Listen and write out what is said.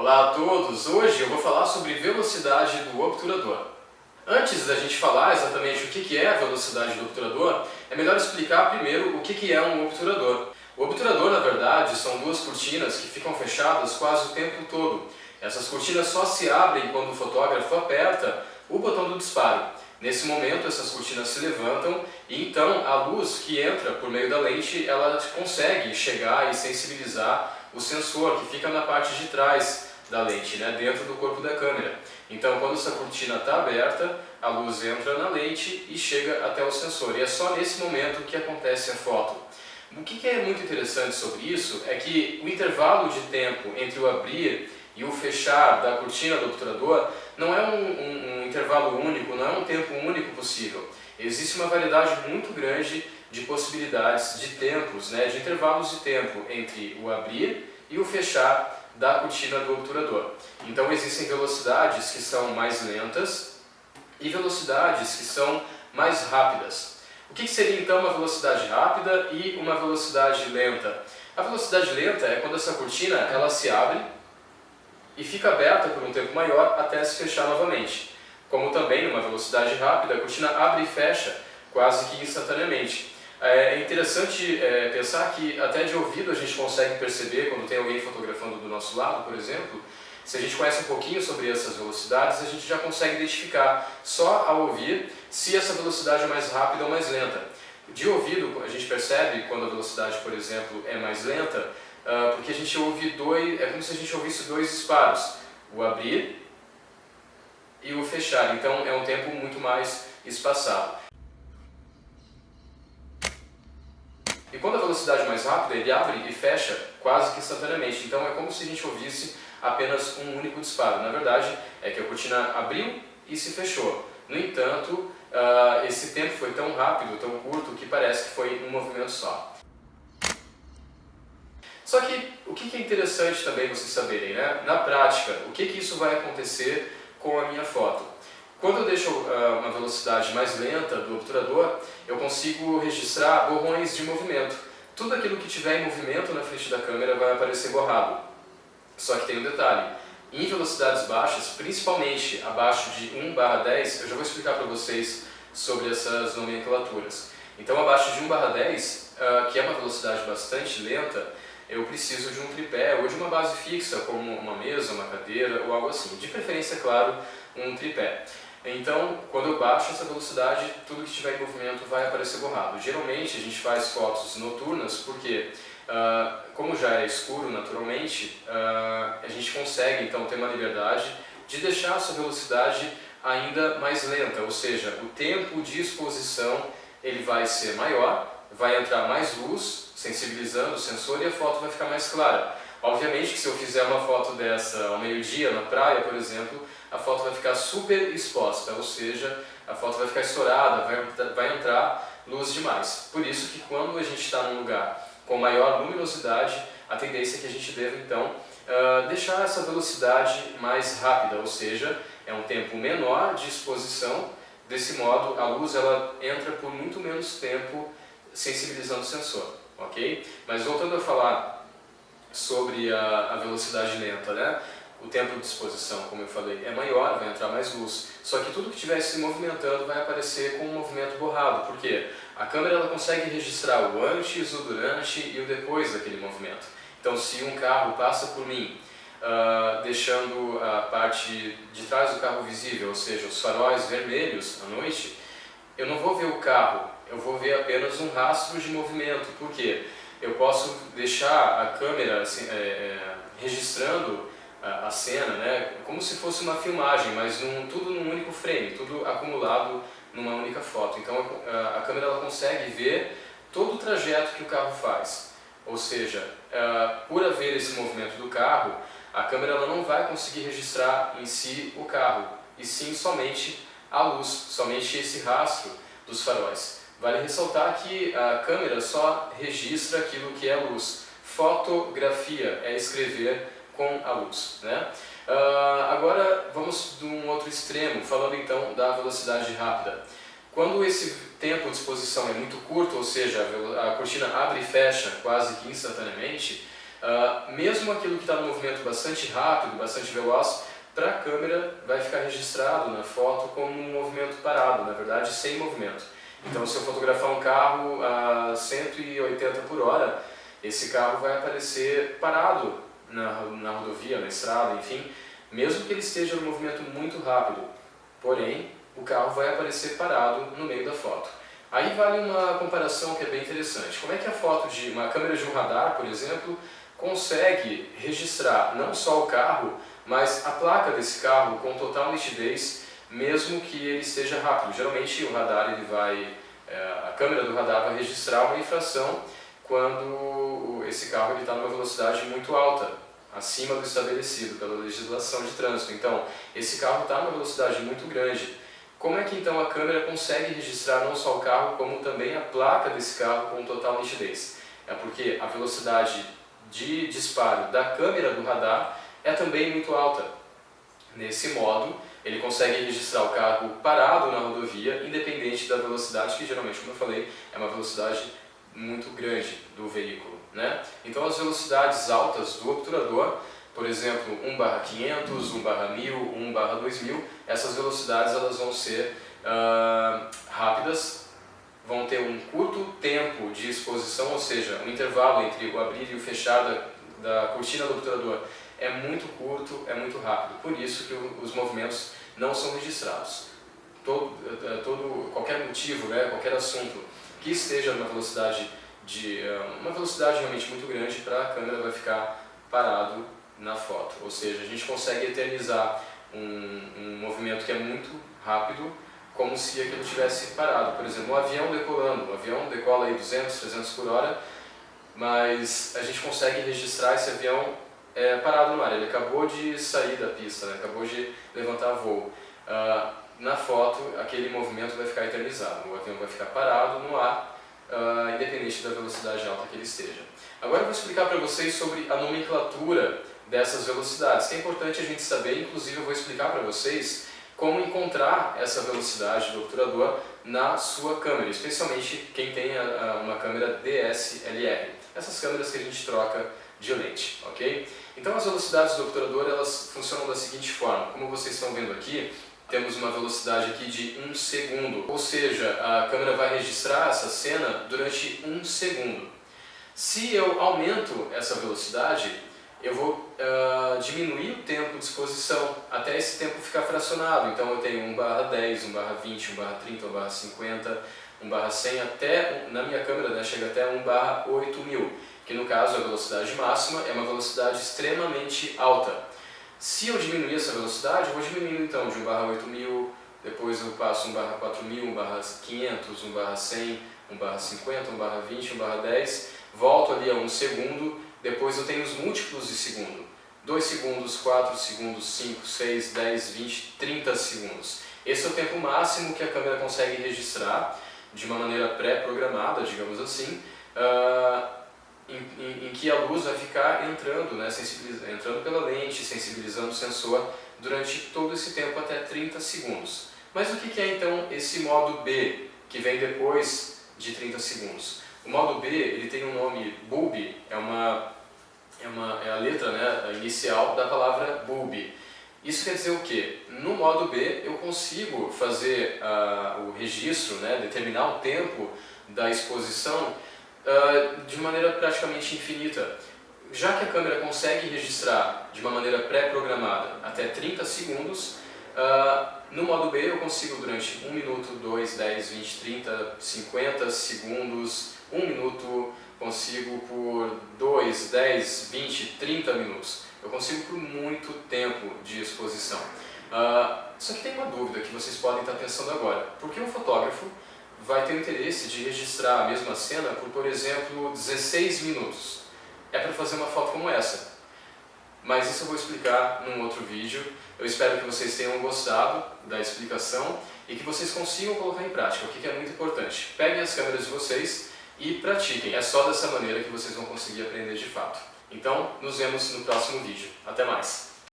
Olá a todos! Hoje eu vou falar sobre velocidade do obturador. Antes da gente falar exatamente o que é a velocidade do obturador, é melhor explicar primeiro o que é um obturador. O obturador, na verdade, são duas cortinas que ficam fechadas quase o tempo todo. Essas cortinas só se abrem quando o fotógrafo aperta o botão do disparo. Nesse momento, essas cortinas se levantam e então a luz que entra por meio da lente, ela consegue chegar e sensibilizar o sensor que fica na parte de trás da lente, dentro do corpo da câmera. Então, quando essa cortina está aberta, a luz entra na lente e chega até o sensor. E é só nesse momento que acontece a foto. O que é muito interessante sobre isso é que o intervalo de tempo entre o abrir e o fechar da cortina do obturador não é um intervalo único, não é um tempo único possível. Existe uma variedade muito grande de possibilidades de tempos, de intervalos de tempo entre o abrir e o fechar da cortina do obturador. Então existem velocidades que são mais lentas e velocidades que são mais rápidas. O que seria então uma velocidade rápida e uma velocidade lenta? A velocidade lenta é quando essa cortina ela se abre e fica aberta por um tempo maior até se fechar novamente. Como também numa velocidade rápida, a cortina abre e fecha quase que instantaneamente. É interessante pensar que até de ouvido a gente consegue perceber quando tem alguém fotografando do nosso lado, por exemplo. Se a gente conhece um pouquinho sobre essas velocidades, a gente já consegue identificar só ao ouvir se essa velocidade é mais rápida ou mais lenta. De ouvido a gente percebe quando a velocidade, por exemplo, é mais lenta, porque a gente ouve é como se a gente ouvisse dois disparos, o abrir e o fechar, então é um tempo muito mais espaçado. E quando a velocidade é mais rápida, ele abre e fecha quase que instantaneamente, então é como se a gente ouvisse apenas um único disparo. Na verdade, é que a cortina abriu e se fechou. No entanto, esse tempo foi tão rápido, tão curto, que parece que foi um movimento só. Só que o que é interessante também vocês saberem, na prática, o que isso vai acontecer com a minha foto? Quando eu deixo uma velocidade mais lenta do obturador, eu consigo registrar borrões de movimento. Tudo aquilo que tiver em movimento na frente da câmera vai aparecer borrado. Só que tem um detalhe, em velocidades baixas, principalmente abaixo de 1/10, eu já vou explicar para vocês sobre essas nomenclaturas. Então abaixo de 1/10, que é uma velocidade bastante lenta, eu preciso de um tripé ou de uma base fixa, como uma mesa, uma cadeira ou algo assim. De preferência, claro, um tripé. Então, quando eu baixo essa velocidade, tudo que estiver em movimento vai aparecer borrado. Geralmente a gente faz fotos noturnas porque, como já é escuro naturalmente, a gente consegue então ter uma liberdade de deixar essa velocidade ainda mais lenta, ou seja, o tempo de exposição ele vai ser maior, vai entrar mais luz, sensibilizando o sensor e a foto vai ficar mais clara. Obviamente que se eu fizer uma foto dessa ao meio-dia na praia, por exemplo, a foto vai ficar super exposta, ou seja, a foto vai ficar estourada, vai entrar luz demais. Por isso que quando a gente está num lugar com maior luminosidade, a tendência é que a gente deva então deixar essa velocidade mais rápida, ou seja, é um tempo menor de exposição. Desse modo, a luz ela entra por muito menos tempo sensibilizando o sensor, ok? Mas voltando a falar sobre a velocidade lenta, o tempo de exposição, como eu falei, é maior, vai entrar mais luz. Só que tudo que estiver se movimentando vai aparecer com um movimento borrado. Por quê? A câmera ela consegue registrar o antes, o durante e o depois daquele movimento. Então, se um carro passa por mim, deixando a parte de trás do carro visível, ou seja, os faróis vermelhos à noite, eu não vou ver o carro, eu vou ver apenas um rastro de movimento. Por quê? Eu posso deixar a câmera assim, registrando a cena, como se fosse uma filmagem, mas tudo num único frame, tudo acumulado numa única foto. Então a câmera ela consegue ver todo o trajeto que o carro faz. Ou seja, por haver esse movimento do carro, a câmera ela não vai conseguir registrar em si o carro, e sim somente a luz, somente esse rastro dos faróis. Vale ressaltar que a câmera só registra aquilo que é luz. Fotografia é escrever com a luz, Agora vamos de um outro extremo, falando então da velocidade rápida. Quando esse tempo de exposição é muito curto, ou seja, a cortina abre e fecha quase que instantaneamente, mesmo aquilo que está no movimento bastante rápido, bastante veloz, para a câmera vai ficar registrado na foto como um movimento parado, na verdade sem movimento. Então se eu fotografar um carro a 180 por hora, esse carro vai aparecer parado na rodovia, na estrada, enfim, mesmo que ele esteja em um movimento muito rápido. Porém, o carro vai aparecer parado no meio da foto. Aí vale uma comparação que é bem interessante. Como é que a foto de uma câmera de um radar, por exemplo, consegue registrar não só o carro, mas a placa desse carro com total nitidez, mesmo que ele esteja rápido? Geralmente o radar a câmera do radar vai registrar uma infração quando esse carro está numa velocidade muito alta, acima do estabelecido pela legislação de trânsito. Então, esse carro está numa velocidade muito grande. Como é que então a câmera consegue registrar não só o carro, como também a placa desse carro com total nitidez? É porque a velocidade de disparo da câmera do radar é também muito alta. Nesse modo, ele consegue registrar o carro parado na rodovia, independente da velocidade, que geralmente, como eu falei, é uma velocidade muito grande do veículo, né? Então as velocidades altas do obturador, por exemplo, 1/500, 1/1000, 1/2000, essas velocidades elas vão ser rápidas, vão ter um curto tempo de exposição, ou seja, o intervalo entre o abrir e o fechar da cortina do obturador é muito curto, é muito rápido, por isso que os movimentos não são registrados. Qualquer motivo, né, qualquer assunto que esteja numa velocidade uma velocidade realmente muito grande, para a câmera vai ficar parado na foto. Ou seja, a gente consegue eternizar um movimento que é muito rápido, como se aquilo tivesse parado. Por exemplo, um avião decolando, o avião decola aí 200, 300 por hora, mas a gente consegue registrar esse avião parado no ar. Ele acabou de sair da pista, né? Acabou de levantar voo. Na foto, aquele movimento vai ficar eternizado, o avião vai ficar parado no ar, independente da velocidade alta que ele esteja. Agora eu vou explicar para vocês sobre a nomenclatura dessas velocidades, que é importante a gente saber. Inclusive eu vou explicar para vocês como encontrar essa velocidade do obturador na sua câmera, especialmente quem tem uma câmera DSLR, essas câmeras que a gente troca de lente, ok? Então as velocidades do obturador elas funcionam da seguinte forma. Como vocês estão vendo aqui, temos uma velocidade aqui de 1 segundo, ou seja, a câmera vai registrar essa cena durante 1 segundo. Se eu aumento essa velocidade, eu vou diminuir o tempo de exposição até esse tempo ficar fracionado. Então eu tenho 1/10, 1/20, 1/30, 1/50, 1/100, até, na minha câmera, né, chega até 1/8000, que no caso a velocidade máxima é uma velocidade extremamente alta. Se eu diminuir essa velocidade, eu vou diminuindo então de 1/8000, depois eu passo 1/4000, 1/500, 1/100, 1/50, 1/20, 1/10, volto ali a 1 segundo, depois eu tenho os múltiplos de segundo. 2 segundos, 4 segundos, 5, 6, 10, 20, 30 segundos. Esse é o tempo máximo que a câmera consegue registrar de uma maneira pré-programada, digamos assim, em que a luz vai ficar entrando, né, entrando pela lente, sensibilizando o sensor durante todo esse tempo, até 30 segundos. Mas o que é então esse modo B, que vem depois de 30 segundos? O modo B ele tem um nome bulb, é a letra, né, inicial da palavra bulb. Isso quer dizer o quê? No modo B eu consigo fazer o registro, né, determinar o tempo da exposição de maneira praticamente infinita. Já que a câmera consegue registrar de uma maneira pré-programada até 30 segundos, no modo B eu consigo durante 1 minuto, 2, 10, 20, 30, 50 segundos, 1 minuto, consigo por 2, 10, 20, 30 minutos. Eu consigo por muito tempo de exposição. Só que tem uma dúvida que vocês podem estar pensando agora. Por que um fotógrafo vai ter o interesse de registrar a mesma cena por exemplo, 16 minutos? É para fazer uma foto como essa. Mas isso eu vou explicar num outro vídeo. Eu espero que vocês tenham gostado da explicação e que vocês consigam colocar em prática, o que é muito importante. Peguem as câmeras de vocês e pratiquem. É só dessa maneira que vocês vão conseguir aprender de fato. Então, nos vemos no próximo vídeo. Até mais!